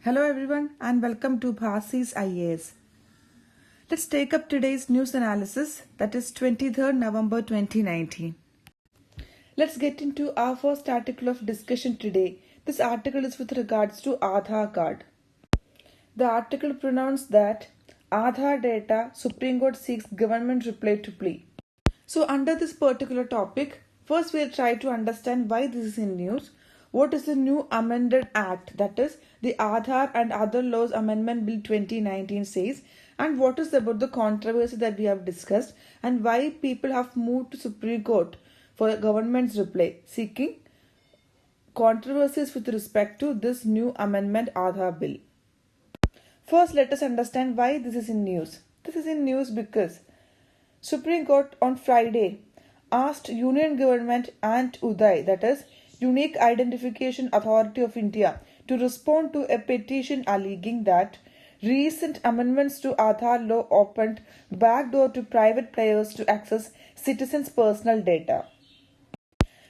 Hello everyone and welcome to Bhasi's IAS. Let's take up today's news analysis, that is 23rd November 2019. Let's get into our first article of discussion today. This article is with regards to Aadhaar card. The article pronounced that Aadhaar data, Supreme Court seeks government reply to plea. So under this particular topic, first we'll try to understand why this is in news. What is the new amended act, that is the Aadhaar and Other Laws Amendment Bill 2019 says, and what is about the controversy that we have discussed and why people have moved to Supreme Court for a government's reply seeking controversies with respect to this new amendment Aadhaar bill. First, let us understand why this is in news. This is in news because Supreme Court on Friday asked Union Government and UDAI, that is Unique Identification Authority of India, to respond to a petition alleging that recent amendments to Aadhaar law opened backdoor to private players to access citizens' personal data.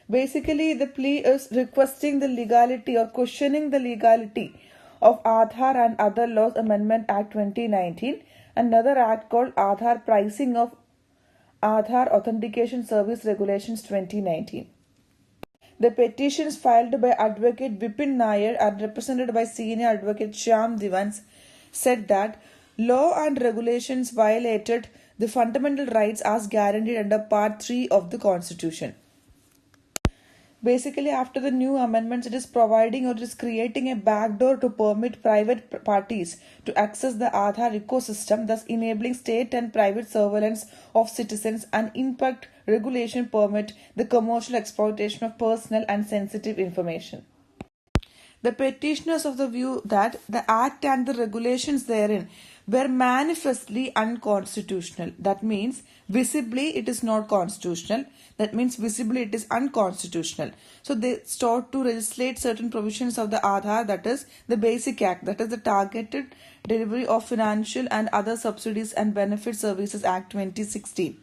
Basically, the plea is requesting the legality or questioning the legality of Aadhaar and Other Laws Amendment Act 2019, another act called Aadhaar Pricing of Aadhaar Authentication Service Regulations 2019. The petitions filed by Advocate Vipin Nair and represented by Senior Advocate Shyam Divans said that law and regulations violated the fundamental rights as guaranteed under Part 3 of the Constitution. Basically, after the new amendments, it is providing or it is creating a backdoor to permit private parties to access the Aadhaar ecosystem, thus enabling state and private surveillance of citizens and impact regulation permit the commercial exploitation of personal and sensitive information. The petitioners of the view that the Act and the regulations therein were manifestly unconstitutional. That means visibly it is not constitutional. That means visibly it is unconstitutional. So they sought to legislate certain provisions of the Aadhaar, that is the Basic Act, that is the Targeted Delivery of Financial and Other Subsidies and Benefit Services Act 2016.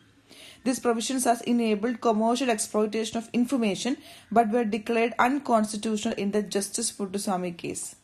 These provisions has enabled commercial exploitation of information but were declared unconstitutional in the Justice Puttaswamy case.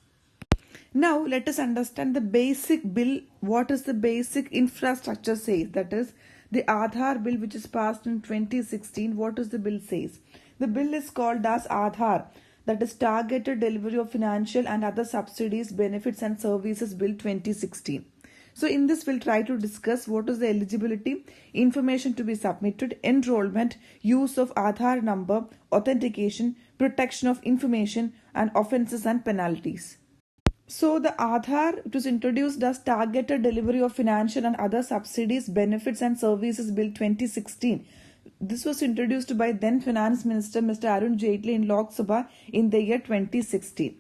Now let us understand the basic bill. What is the basic infrastructure says? That is the Aadhaar bill which is passed in 2016. What does the bill says? The bill is called as Aadhaar, that is Targeted Delivery of Financial and Other Subsidies, Benefits and Services Bill 2016. So in this we'll try to discuss what is the eligibility, information to be submitted, enrollment, use of Aadhaar number, authentication, protection of information and offences and penalties. So the Aadhaar, it was introduced as Targeted Delivery of Financial and Other Subsidies, Benefits and Services Bill 2016. This was introduced by then Finance Minister Mr. Arun Jaitley in Lok Sabha in the year 2016.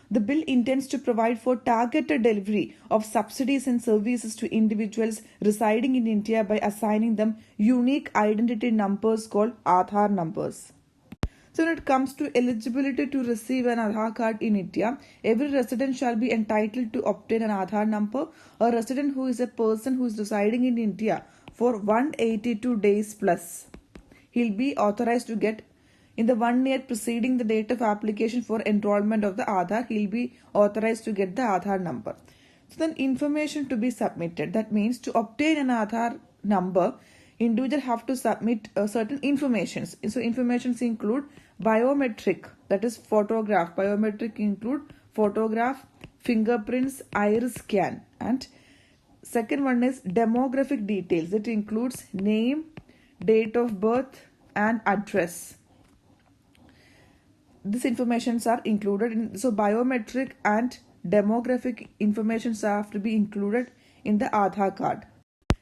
The bill intends to provide for targeted delivery of subsidies and services to individuals residing in India by assigning them unique identity numbers called Aadhaar numbers. So when it comes to eligibility to receive an Aadhaar card in India, every resident shall be entitled to obtain an Aadhaar number. A resident who is a person who is residing in India for 182 days plus, he'll be authorized to get in the 1 year preceding the date of application for enrollment of the Aadhaar, he'll be authorized to get the Aadhaar number. So then information to be submitted. That means to obtain an Aadhaar number, individual have to submit certain informations. So informations include biometric, that is photograph. Biometric include photograph, fingerprints, iris scan. And second one is demographic details. It includes name, date of birth and address. These informations are included in, so biometric and demographic informations have to be included in the Aadhaar card.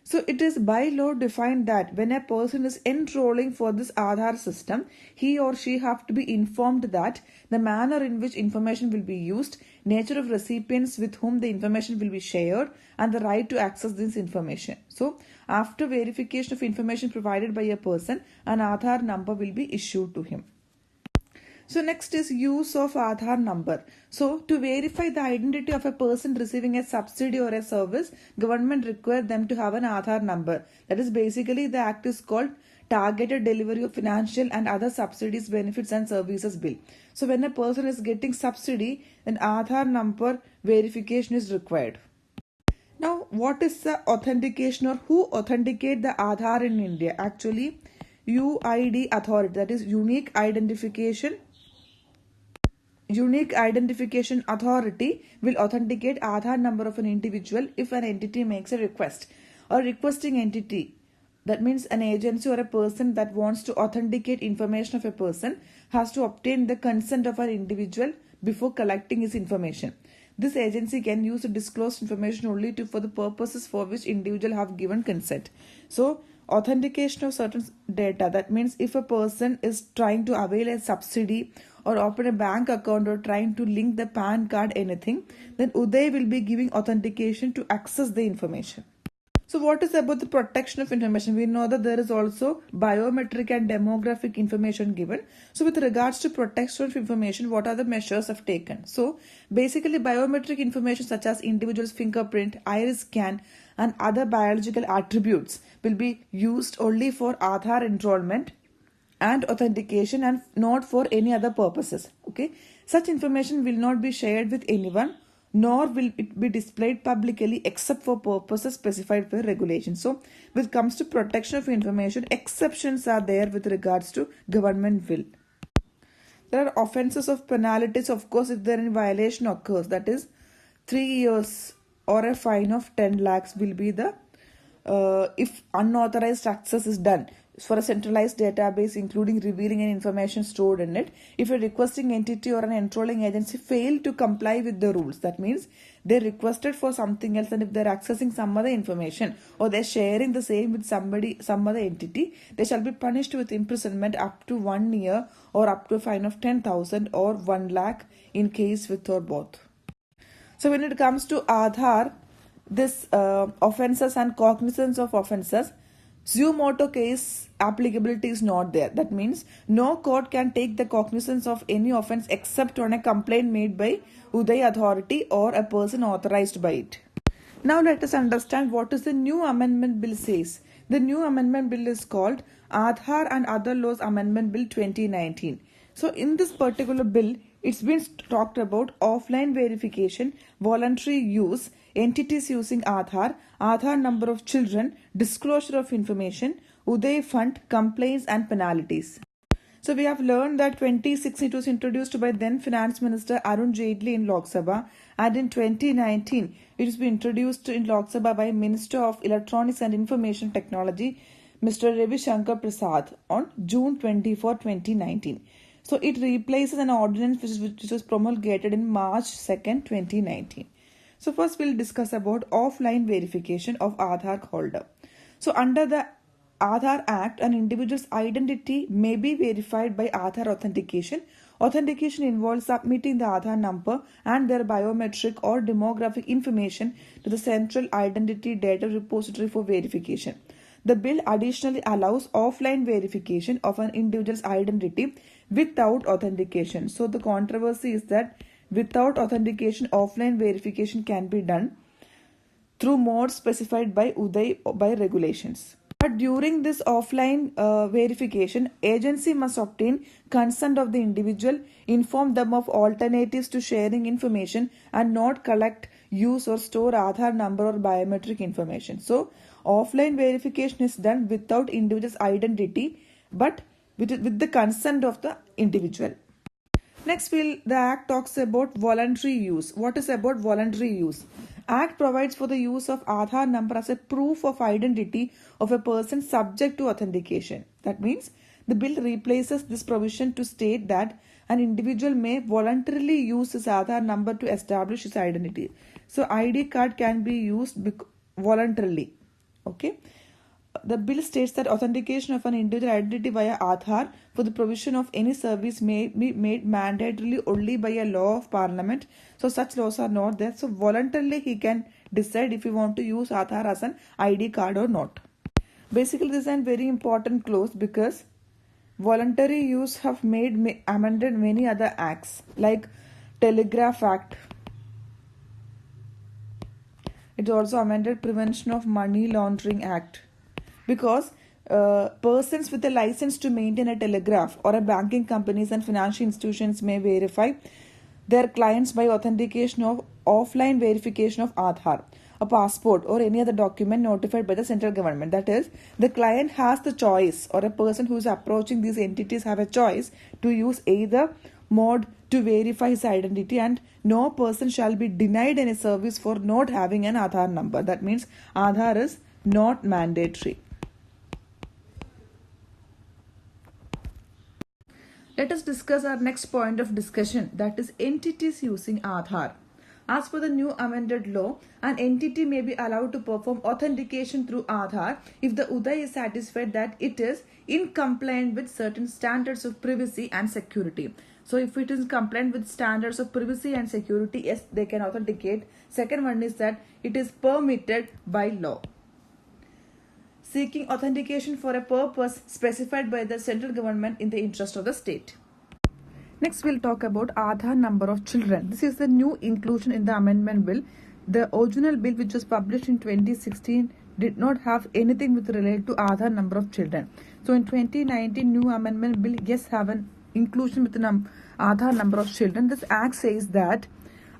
So it is by law defined that when a person is enrolling for this Aadhaar system, he or she have to be informed that the manner in which information will be used, nature of recipients with whom the information will be shared, and the right to access this information. So after verification of information provided by a person, an Aadhaar number will be issued to him. So next is use of Aadhaar number. So to verify the identity of a person receiving a subsidy or a service, government require them to have an Aadhaar number. That is basically the act is called targeted delivery of financial and other subsidies, benefits and services bill. So when a person is getting subsidy, then Aadhaar number verification is required. Now, what is the authentication, or who authenticate the Aadhaar in India? Actually, UID authority, that is Unique Identification Authority, will authenticate Aadhaar number of an individual if an entity makes a request. A requesting entity, that means an agency or a person that wants to authenticate information of a person, has to obtain the consent of an individual before collecting his information. This agency can use the disclosed information only for the purposes for which individual have given consent. So, authentication of certain data, that means if a person is trying to avail a subsidy or open a bank account or trying to link the PAN card, anything, then Uday will be giving authentication to access the information. So what is about the protection of information? We know that there is also biometric and demographic information given. So with regards to protection of information, what are the measures have taken? So basically biometric information such as individual's fingerprint, iris scan and other biological attributes will be used only for Aadhaar enrollment and authentication and not for any other purposes. Okay, such information will not be shared with anyone, nor will it be displayed publicly except for purposes specified by regulation. So when it comes to protection of information, exceptions are there with regards to government will. There are offences of penalties, of course, if there any violation occurs, that is 3 years or a fine of 10 lakhs will be the if unauthorized access is done for a centralized database, including revealing any information stored in it. If a requesting entity or an enrolling agency fail to comply with the rules, that means they requested for something else, and if they're accessing some other information or they're sharing the same with some other entity, they shall be punished with imprisonment up to 1 year or up to a fine of 10,000 or 1 lakh in case with or both. So when it comes to Aadhaar, this offences and cognizance of offences, suo motu case applicability is not there. That means no court can take the cognizance of any offence except on a complaint made by Uday authority or a person authorized by it. Now let us understand what is the new amendment bill says. The new amendment bill is called Aadhaar and Other Laws Amendment Bill 2019. So in this particular bill, it's been talked about offline verification, voluntary use, entities using Aadhaar, Aadhaar number of children, disclosure of information, Uday Fund, complaints and penalties. So we have learned that 2016 it was introduced by then Finance Minister Arun Jaitley in Lok Sabha, and in 2019 it has been introduced in Lok Sabha by Minister of Electronics and Information Technology Mr. Ravi Shankar Prasad on June 24, 2019. So it replaces an ordinance which was promulgated in March 2nd, 2019. So first we'll discuss about offline verification of Aadhaar holder. So under the Aadhaar Act, an individual's identity may be verified by Aadhaar authentication. Authentication involves submitting the Aadhaar number and their biometric or demographic information to the Central Identity Data Repository for verification. The bill additionally allows offline verification of an individual's identity without authentication. So the controversy is that without authentication, offline verification can be done through modes specified by Uday by regulations. But during this offline verification, agency must obtain consent of the individual, inform them of alternatives to sharing information, and not collect, use or store Aadhaar number or biometric information. So offline verification is done without individual's identity, but with the consent of the individual. Next, the Act talks about voluntary use. What is about voluntary use? Act provides for the use of Aadhaar number as a proof of identity of a person subject to authentication. That means the bill replaces this provision to state that an individual may voluntarily use his Aadhaar number to establish his identity. So ID card can be used voluntarily. Okay. The bill states that authentication of an individual identity via Aadhaar for the provision of any service may be made mandatorily only by a law of parliament. So such laws are not there. So voluntarily he can decide if he want to use Aadhaar as an ID card or not. Basically this is a very important clause because voluntary use have amended many other acts like Telegraph Act. It also amended Prevention of Money Laundering Act. Because persons with a license to maintain a telegraph or a banking companies and financial institutions may verify their clients by authentication of offline verification of Aadhaar, a passport, or any other document notified by the central government. That is, the client has the choice, or a person who is approaching these entities have a choice to use either mode to verify his identity, and no person shall be denied any service for not having an Aadhaar number. That means Aadhaar is not mandatory. Let us discuss our next point of discussion, that is entities using Aadhaar. As per the new amended law, an entity may be allowed to perform authentication through Aadhaar if the Uday is satisfied that it is in compliance with certain standards of privacy and security. So if it is compliant with standards of privacy and security, yes, they can authenticate. Second one is that it is permitted by law. Seeking authentication for a purpose specified by the central government in the interest of the state. Next, we'll talk about Aadhaar number of children. This is the new inclusion in the amendment bill. The original bill, which was published in 2016, did not have anything with relate to Aadhaar number of children. So in 2019, new amendment bill, yes, have an inclusion with the Aadhaar number of children. This act says that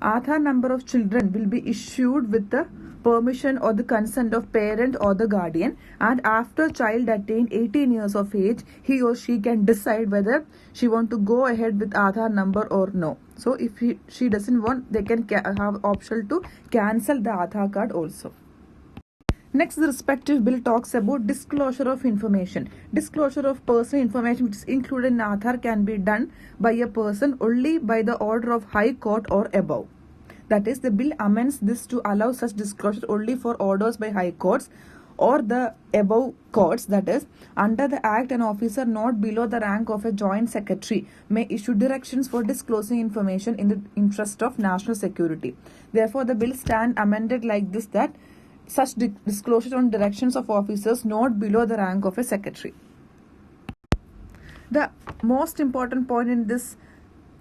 Aadhaar number of children will be issued with the permission or the consent of parent or the guardian, and after child attained 18 years of age, he or she can decide whether she want to go ahead with Aadhaar number or no. So if she doesn't want, they can have option to cancel the Aadhaar card also. Next, the respective bill talks about disclosure of information. Disclosure of personal information which is included in Aadhaar can be done by a person only by the order of High Court or above. That is, the bill amends this to allow such disclosure only for orders by high courts or the above courts. That is, under the act, an officer not below the rank of a joint secretary may issue directions for disclosing information in the interest of national security. Therefore, the bill stands amended like this, that such disclosure on directions of officers not below the rank of a secretary. The most important point in this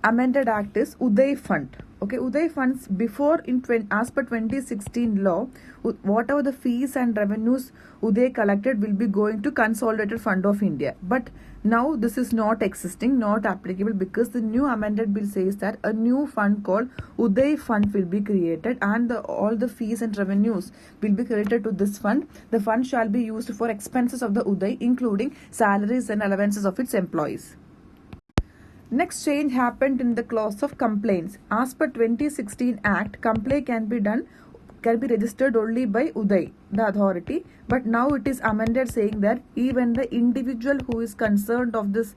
amended act is Uday Fund. Okay, Uday funds before as per 2016 law, whatever the fees and revenues Uday collected will be going to Consolidated Fund of India. But now this is not existing, not applicable, because the new amended bill says that a new fund called Uday Fund will be created, and all the fees and revenues will be credited to this fund. The fund shall be used for expenses of the Uday, including salaries and allowances of its employees. Next change happened in the clause of complaints. As per 2016 Act, complaint can be registered only by Uday, the authority, but now it is amended saying that even the individual who is concerned of this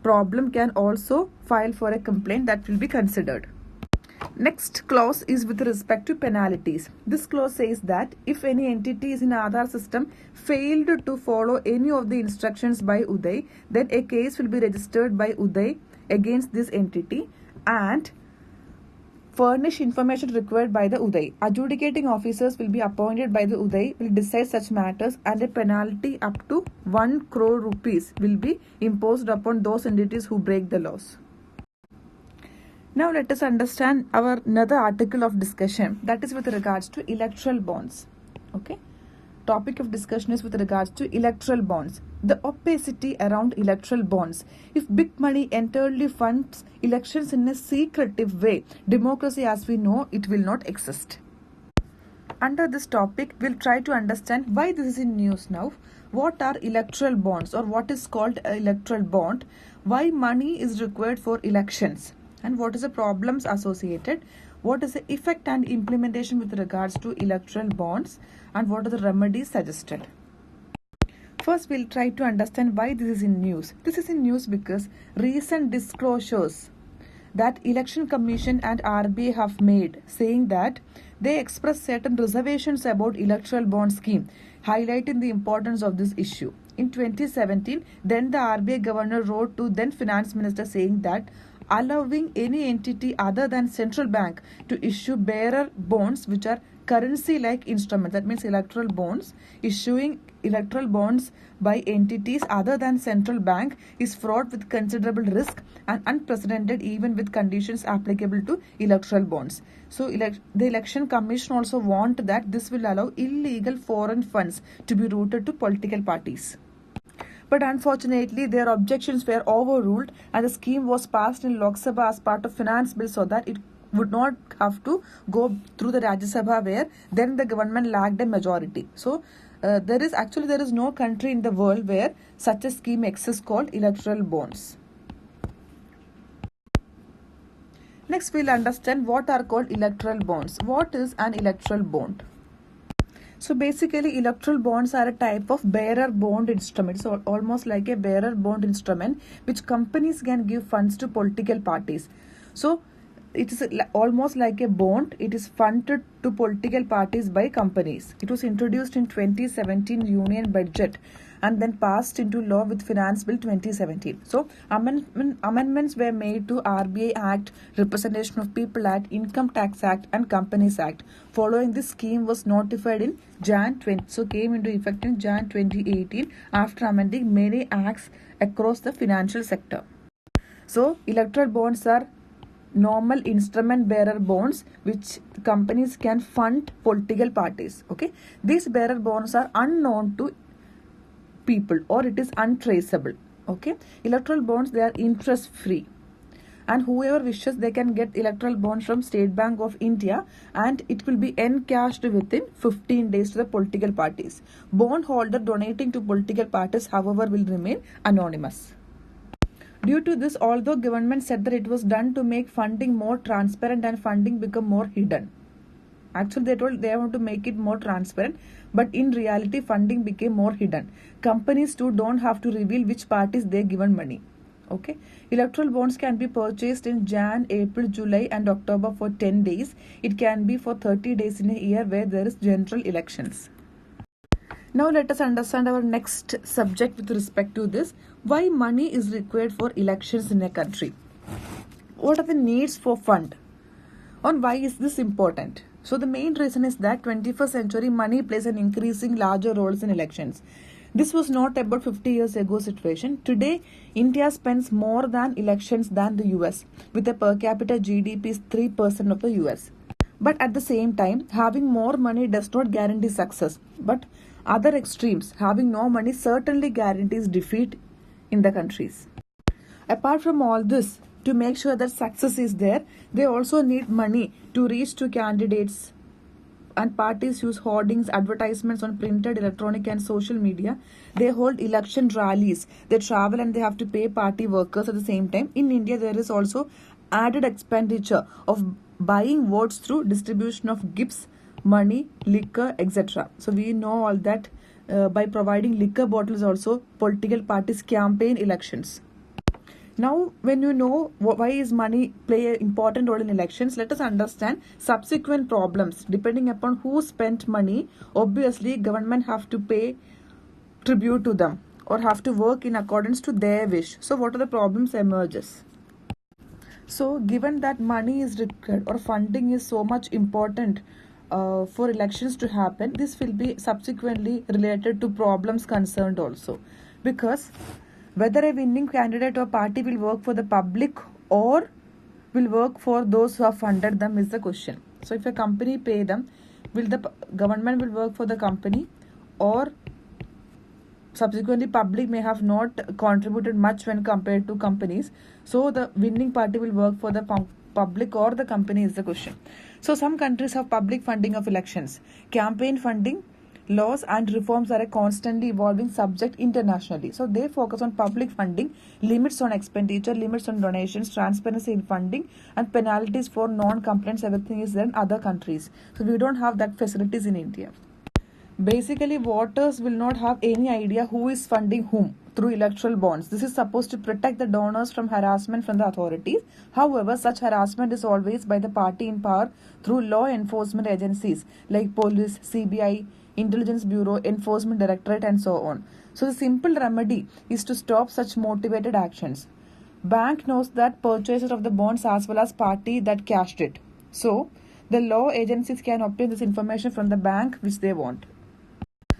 problem can also file for a complaint that will be considered. Next clause is with respect to penalties. This clause says that if any entities in Aadhaar system failed to follow any of the instructions by Uday, then a case will be registered by Uday against this entity and furnish information required by the Uday. Adjudicating officers will be appointed by the Uday, will decide such matters, and a penalty up to 1 crore rupees will be imposed upon those entities who break the laws. Now let us understand our another article of discussion, that is with regards to electoral bonds. Okay. Topic of discussion is with regards to electoral bonds. The opacity around electoral bonds. If big money entirely funds elections in a secretive way, democracy as we know it will not exist. Under this topic, we'll try to understand why this is in news now. What are electoral bonds, or what is called an electoral bond? Why money is required for elections? And what is the problems associated? What is the effect and implementation with regards to electoral bonds, and what are the remedies suggested? First, we'll try to understand why this is in news. This is in news because recent disclosures that Election Commission and RBI have made, saying that they express certain reservations about electoral bond scheme, highlighting the importance of this issue. In 2017, then the RBI governor wrote to then finance minister saying that allowing any entity other than central bank to issue bearer bonds which are currency like instruments, that means electoral bonds, issuing electoral bonds by entities other than central bank is fraught with considerable risk and unprecedented even with conditions applicable to electoral bonds. So the Election Commission also want that this will allow illegal foreign funds to be routed to political parties. But unfortunately, their objections were overruled and the scheme was passed in Lok Sabha as part of finance bill so that it would not have to go through the Rajya Sabha, where then the government lacked a majority. So there is no country in the world where such a scheme exists called electoral bonds. Next, we'll understand what are called electoral bonds. What is an electoral bond? So basically, electoral bonds are a type of bearer bond instrument. So almost like a bearer bond instrument which companies can give funds to political parties. So it is almost like a bond. It is funded to political parties by companies. It was introduced in 2017 Union Budget and then passed into law with Finance Bill 2017. So amendments were made to RBI Act, Representation of People Act, Income Tax Act and Companies Act. Following this scheme was notified in Jan 20, so came into effect in Jan 2018 after amending many acts across the financial sector. So electoral bonds are normal instrument bearer bonds which companies can fund political parties. Okay, these bearer bonds are unknown to people or it is untraceable. Okay, electoral bonds, they are interest free and whoever wishes they can get electoral bonds from State Bank of India and it will be encashed within 15 days to the political parties. Bond holder donating to political parties, however, will remain anonymous. Due to this, although government said that it was done to make funding more transparent and funding become more hidden. Actually, they told they want to make it more transparent, but in reality, funding became more hidden. Companies too don't have to reveal which parties they given money. Okay, electoral bonds can be purchased in Jan, April, July, and October for 10 days. It can be for 30 days in a year where there is general elections. Now let us understand our next subject with respect to this. Why money is required for elections in a country? What are the needs for fund? And why is this important? So the main reason is that 21st century money plays an increasing larger roles in elections. This was not about 50 years ago situation. Today, India spends more than elections than the US, with a per capita GDP is 3% of the US. But at the same time, having more money does not guarantee success. But other extremes, having no money certainly guarantees defeat in the countries. Apart from all this, to make sure that success is there, they also need money to reach to candidates, and parties use hoardings, advertisements on printed, electronic and social media. They hold election rallies, they travel and they have to pay party workers at the same time. In India, there is also added expenditure of buying votes through distribution of gifts, money, liquor, etc. So we know all that by providing liquor bottles also, political parties campaign elections. Now, when you know why is money play an important role in elections, let us understand subsequent problems. Depending upon who spent money, obviously government have to pay tribute to them or have to work in accordance to their wish. So what are the problems emerges? So given that money is required or funding is so much important for elections to happen, this will be subsequently related to problems concerned also, because whether a winning candidate or party will work for the public or will work for those who have funded them is the question. So if a company pay them, will the government will work for the company, or subsequently public may have not contributed much when compared to companies, so the winning party will work for the public or the company is the question. So some countries have public funding of elections. Campaign funding laws and reforms are a constantly evolving subject internationally. So they focus on public funding, limits on expenditure, limits on donations, transparency in funding, and penalties for non-compliance. Everything is there in other countries. So we don't have that facilities in India. Basically, voters will not have any idea who is funding whom through electoral bonds. This is supposed to protect the donors from harassment from the authorities. However, such harassment is always by the party in power through law enforcement agencies like police, CBI, Intelligence Bureau, Enforcement Directorate, and so on. So the simple remedy is to stop such motivated actions. Bank knows that purchaser of the bonds as well as party that cashed it. So the law agencies can obtain this information from the bank which they want.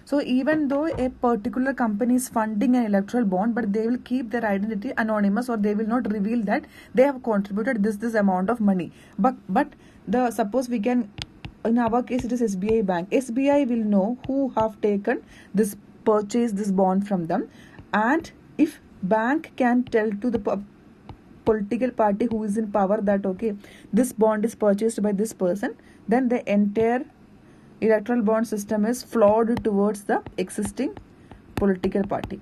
So even though a particular company is funding an electoral bond, but they will keep their identity anonymous, or they will not reveal that they have contributed this amount of money. But suppose we can, in our case it is SBI Bank. SBI will know who have taken this, purchase this bond from them, And if bank can tell to the political party who is in power that okay, this bond is purchased by this person, then the entire electoral bond system is flawed towards the existing political party.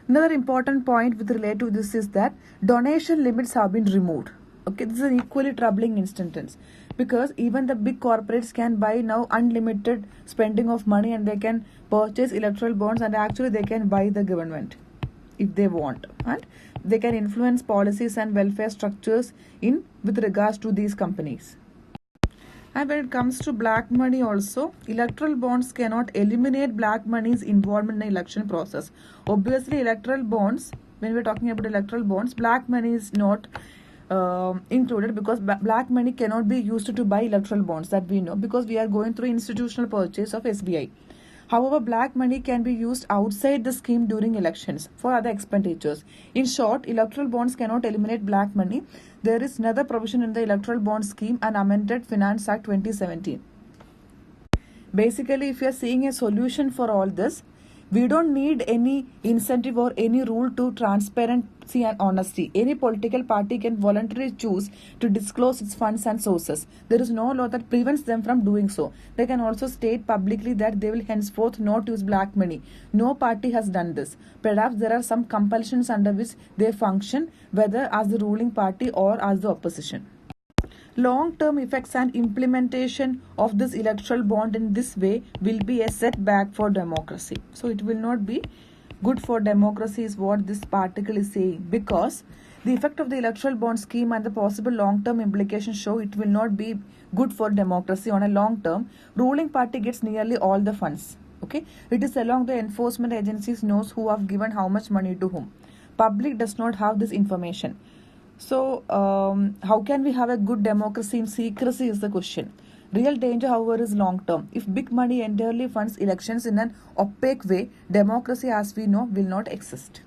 Another important point with relate to this is that donation limits have been removed. Okay, this is an equally troubling instance because even the big corporates can buy now unlimited spending of money and they can purchase electoral bonds and actually they can buy the government if they want, and they can influence policies and welfare structures in with regards to these companies. And when it comes to black money also, electoral bonds cannot eliminate black money's involvement in the election process. Obviously, electoral bonds, when we're talking about electoral bonds, black money is not included because black money cannot be used to buy electoral bonds, that we know, because we are going through institutional purchase of SBI. However, black money can be used outside the scheme during elections for other expenditures. In short, electoral bonds cannot eliminate black money. There is another provision in the Electoral Bond Scheme and Amended Finance Act 2017. Basically, if you are seeing a solution for all this, we don't need any incentive or any rule to transparency and honesty. Any political party can voluntarily choose to disclose its funds and sources. There is no law that prevents them from doing so. They can also state publicly that they will henceforth not use black money. No party has done this. Perhaps there are some compulsions under which they function, whether as the ruling party or as the opposition. Long-term effects and implementation of this electoral bond in this way will be a setback for democracy. So it will not be good for democracy is what this article is saying, because the effect of the electoral bond scheme and the possible long-term implications show it will not be good for democracy on a long term. Ruling party gets nearly all the funds. Okay, it is along the enforcement agencies knows who have given how much money to whom. Public does not have this information. So, how can we have a good democracy in secrecy is the question. Real danger, however, is long term. If big money entirely funds elections in an opaque way, democracy as we know will not exist.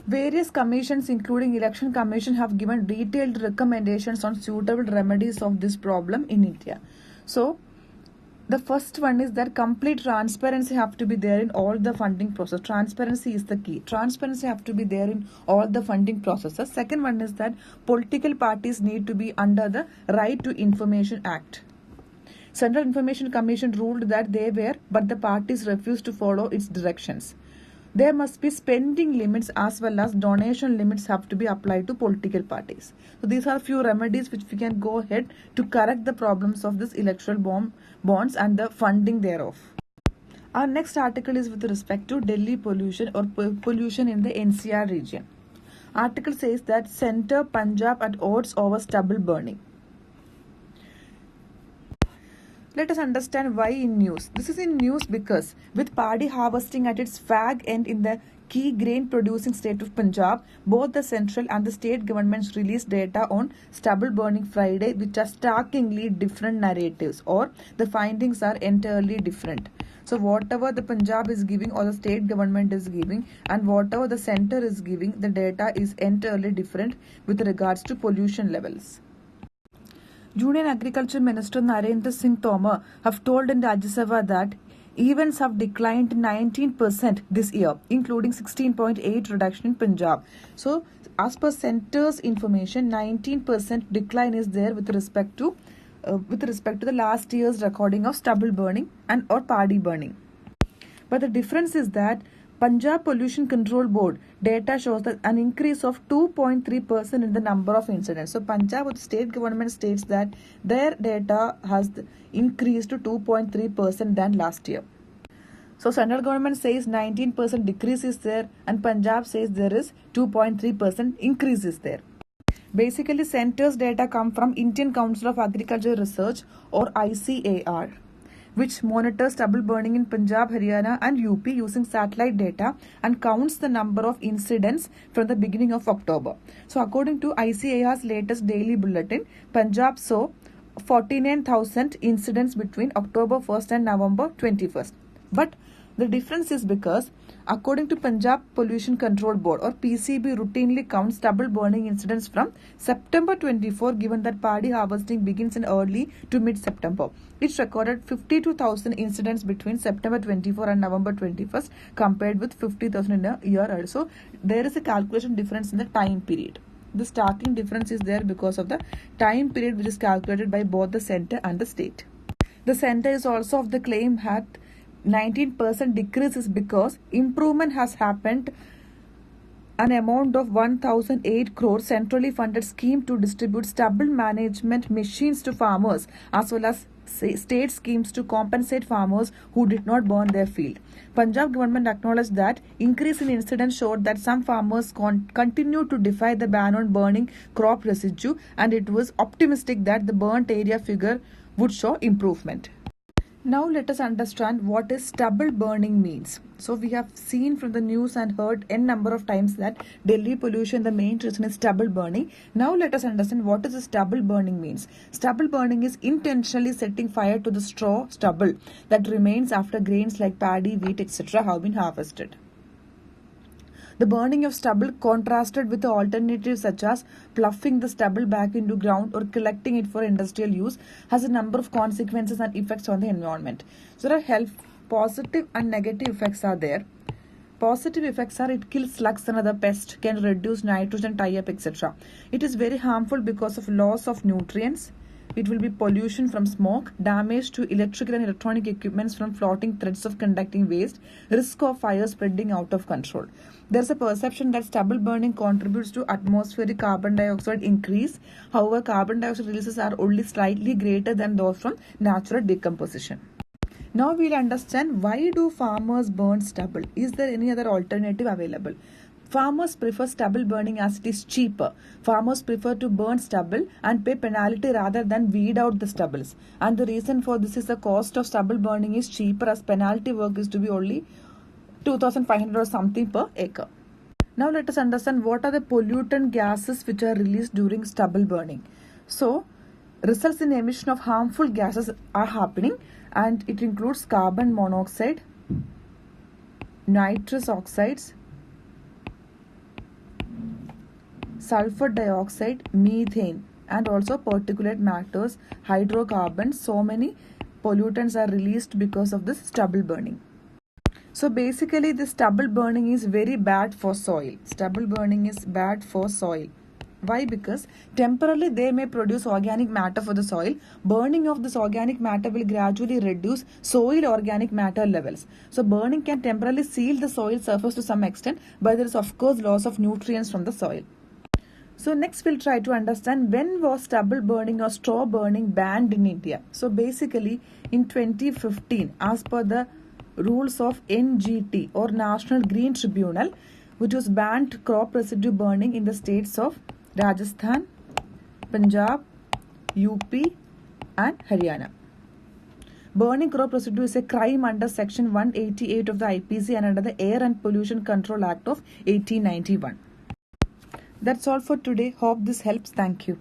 Various commissions, including Election Commission, have given detailed recommendations on suitable remedies of this problem in India. So, the first one is that complete transparency have to be there in all the funding process. Transparency is the key. Transparency have to be there in all the funding processes. Second one is that political parties need to be under the Right to Information Act. Central Information Commission ruled that they were, but the parties refused to follow its directions. There must be spending limits as well as donation limits have to be applied to political parties. So these are few remedies which we can go ahead to correct the problems of this electoral bonds and the funding thereof. Our next article is with respect to Delhi pollution or pollution in the NCR region. Article says that Centre Punjab at odds over stubble burning. Let us understand why in news. This is in news because with paddy harvesting at its fag end in the key grain producing state of Punjab, both the central and the state governments released data on stubble burning Friday which are starkly different narratives, or the findings are entirely different. So whatever the Punjab is giving or the state government is giving and whatever the center is giving, the data is entirely different with regards to pollution levels. Union Agriculture Minister Narendra Singh Tomar have told in Rajya Sabha that events have declined 19% this year, including 16.8 reduction in Punjab. So, as per centre's information, 19% decline is there with respect to the last year's recording of stubble burning and or paddy burning. But the difference is that Punjab Pollution Control Board data shows that an increase of 2.3% in the number of incidents. So Punjab, the state government states that their data has increased to 2.3% than last year. So central government says 19% decrease is there and Punjab says there is 2.3% increase is there. Basically, centre's data come from Indian Council of Agricultural Research or ICAR, which monitors stubble burning in Punjab, Haryana and UP using satellite data and counts the number of incidents from the beginning of October. So according to ICAR's latest daily bulletin, Punjab saw 49,000 incidents between October 1st and November 21st. But The difference is because, according to Punjab Pollution Control Board or PCB, routinely counts stubble burning incidents from September 24, given that paddy harvesting begins in early to mid-September. It recorded 52,000 incidents between September 24 and November 21st, compared with 50,000 in a year earlier. So there is a calculation difference in the time period. The starting difference is there because of the time period which is calculated by both the center and the state. The center is also of the claim that 19% decrease is because improvement has happened. An amount of 1008 crore centrally funded scheme to distribute stubble management machines to farmers, as well as state schemes to compensate farmers who did not burn their field. Punjab government acknowledged that increase in incidents showed that some farmers continued to defy the ban on burning crop residue, and it was optimistic that the burnt area figure would show improvement. Now let us understand what is stubble burning means. So we have seen from the news and heard n number of times that Delhi pollution, the main reason is stubble burning. Now let us understand what is the stubble burning means. Stubble burning is intentionally setting fire to the straw stubble that remains after grains like paddy, wheat, etc. have been harvested. The burning of stubble, contrasted with the alternatives such as ploughing the stubble back into ground or collecting it for industrial use, has a number of consequences and effects on the environment. So there are positive and negative effects are there. Positive effects are it kills slugs and other pests, can reduce nitrogen tie-up, etc. It is very harmful because of loss of nutrients. It will be pollution from smoke, damage to electrical and electronic equipments from floating threads of conducting waste, risk of fire spreading out of control. There is a perception that stubble burning contributes to atmospheric carbon dioxide increase. However, carbon dioxide releases are only slightly greater than those from natural decomposition. Now we will understand, why do farmers burn stubble? Is there any other alternative available? Farmers prefer stubble burning as it is cheaper. Farmers prefer to burn stubble and pay penalty rather than weed out the stubbles. And the reason for this is the cost of stubble burning is cheaper, as penalty work is to be only 2,500 or something per acre. Now let us understand what are the pollutant gases which are released during stubble burning. So results in emission of harmful gases are happening, and it includes carbon monoxide, nitrous oxides, sulfur dioxide, methane, and also particulate matters, hydrocarbons. So many pollutants are released because of this stubble burning. So basically this stubble burning is very bad for soil. Stubble burning is bad for soil. Why? Because temporarily they may produce organic matter for the soil. Burning of this organic matter will gradually reduce soil organic matter levels. So burning can temporarily seal the soil surface to some extent, but there is of course loss of nutrients from the soil. So next we'll try to understand, when was stubble burning or straw burning banned in India. So basically in 2015, as per the rules of NGT or National Green Tribunal, which was banned crop residue burning in the states of Rajasthan, Punjab, UP and Haryana. Burning crop residue is a crime under section 188 of the IPC and under the Air and Pollution Control Act of 1891. That's all for today. Hope this helps. Thank you.